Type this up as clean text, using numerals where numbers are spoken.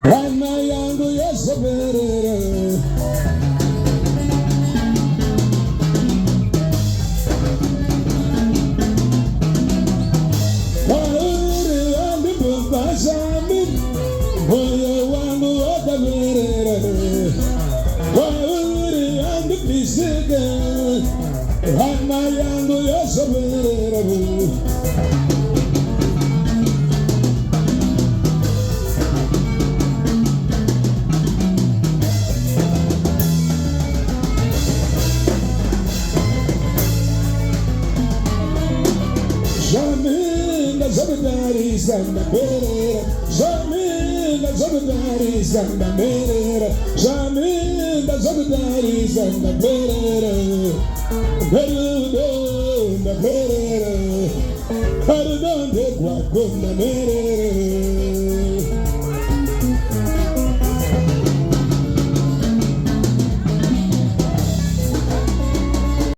Hana yangu yasoberera Pauri handibve shami moyo wangu wakaberera Pauri handibve hana yangu yasoberera Shamiso zabadari sanda berera Shamiso zabadari sanda berera Shamiso zabadari sanda berera Berera Berera Berera